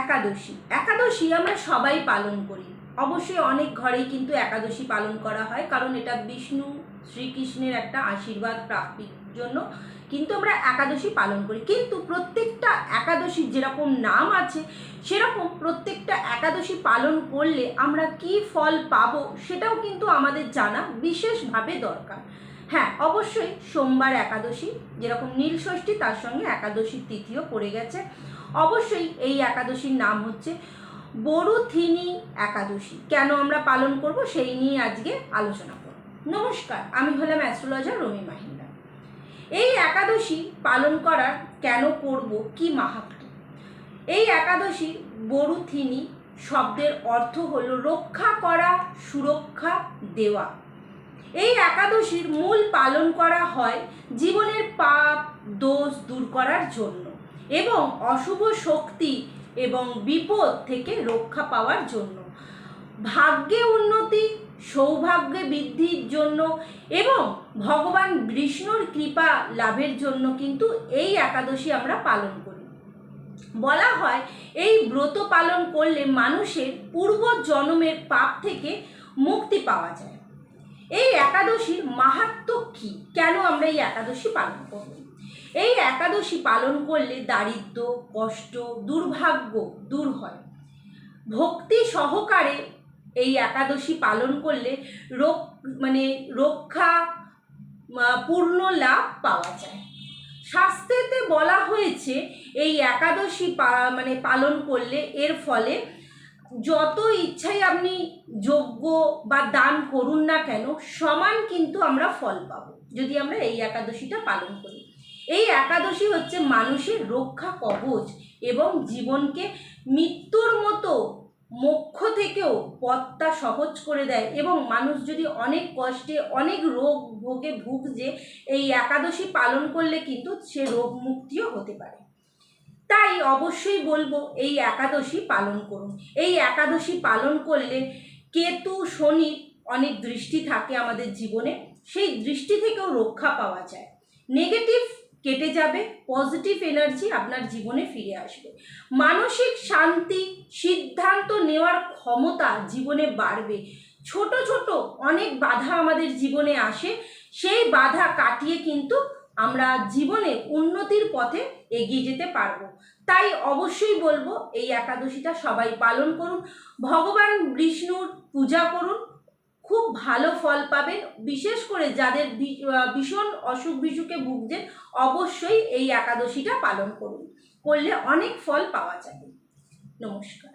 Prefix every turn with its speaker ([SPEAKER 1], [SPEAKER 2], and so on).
[SPEAKER 1] একাদশী একাদশী আমরা সবাই পালন করি। অবশ্যই অনেক ঘরেই কিন্তু একাদশী পালন করা হয়, কারণ এটা বিষ্ণু শ্রীকৃষ্ণের একটা আশীর্বাদ প্রাপ্তির জন্য কিন্তু আমরা একাদশী পালন করি। কিন্তু প্রত্যেকটা একাদশীর যেরকম নাম আছে সেরকম প্রত্যেকটা একাদশী পালন করলে আমরা কি ফল পাবো সেটাও কিন্তু আমাদের জানা বিশেষভাবে দরকার। হ্যাঁ, অবশ্যই সোমবার একাদশী, যেরকম নীলষষ্ঠী তার সঙ্গে একাদশীর তিথিও পড়ে গেছে। অবশ্যই এই একাদশীর নাম হচ্ছে বড়ুথিনী একাদশী। কেন আমরা পালন করব সেই নিয়ে আজকে আলোচনা করব। নমস্কার, আমি হলাম অ্যাস্ট্রোলজার রমি মাহিন্দা। এই একাদশী পালন করার কেন করব, কি মাহাত্ম্য? এই একাদশী বড়ুথিনী শব্দের অর্থ হলো রক্ষা করা, সুরক্ষা দেওয়া। এই একাদশীর মূল পালন করা হয় জীবনের পাপ দোষ দূর করার জন্য এবং অশুভ শক্তি এবং বিপদ থেকে রক্ষা পাওয়ার জন্য, ভাগ্যে উন্নতি সৌভাগ্যে বৃদ্ধির জন্য এবং ভগবান বিষ্ণুর কৃপা লাভের জন্য কিন্তু এই একাদশী আমরা পালন করি। বলা হয় এই ব্রত পালন করলে মানুষের পূর্ব জন্মের পাপ থেকে মুক্তি পাওয়া যায়। এই একাদশীর মাহাত্ম্য কী? কেন আমরা এই একাদশী পালন করব? এই একাদশী পালন করলে দারিদ্র, কষ্ট, দুর্ভাগ্য দূর হয়। ভক্তি সহকারে এই একাদশী পালন করলে রক্ষা পূর্ণ লাভ পাওয়া যায়। শাস্ত্রেতে বলা হয়েছে এই একাদশী পালন করলে এর ফলে যত ইচ্ছাই আপনি যজ্ঞ বা দান করুন না কেন সমান কিন্তু আমরা ফল পাবো যদি আমরা এই একাদশীটা পালন করি। এই একাদশী হচ্ছে মানুষের রক্ষা কবচ এবং জীবনকে মৃত্যুর মতো মোক্ষ থেকেও পথটা সহজ করে দেয় এবং মানুষ যদি অনেক কষ্টে অনেক রোগ ভোগে ভুগছে এই একাদশী পালন করলে কিন্তু সে রোগ মুক্তিও হতে পারে। তাই অবশ্যই বলবো এই একাদশী পালন করুন। এই একাদশী পালন করলে কেতু শনির অনেক দৃষ্টি থাকে আমাদের জীবনে, সেই দৃষ্টি থেকেও রক্ষা পাওয়া যায়। নেগেটিভ কেটে যাবে, পজিটিভ এনার্জি আপনার জীবনে ফিরে আসবে। মানসিক শান্তি, সিদ্ধান্ত নেওয়ার ক্ষমতা জীবনে বাড়বে। ছোট ছোট অনেক বাধা আমাদের জীবনে আসে, সেই বাধা কাটিয়ে কিন্তু আমরা জীবনে উন্নতির পথে এগিয়ে যেতে পারবো। তাই অবশ্যই বলবো এই একাদশীটা সবাই পালন করুন, ভগবান বিষ্ণুর পূজা করুন, খুব ভালো ফল পাবেন। বিশেষ করে যাদের ভীষণ অসুখ বিসুখে ভুগছেন অবশ্যই এই একাদশীটা পালন করুন, করলে অনেক ফল পাওয়া যাবে। নমস্কার।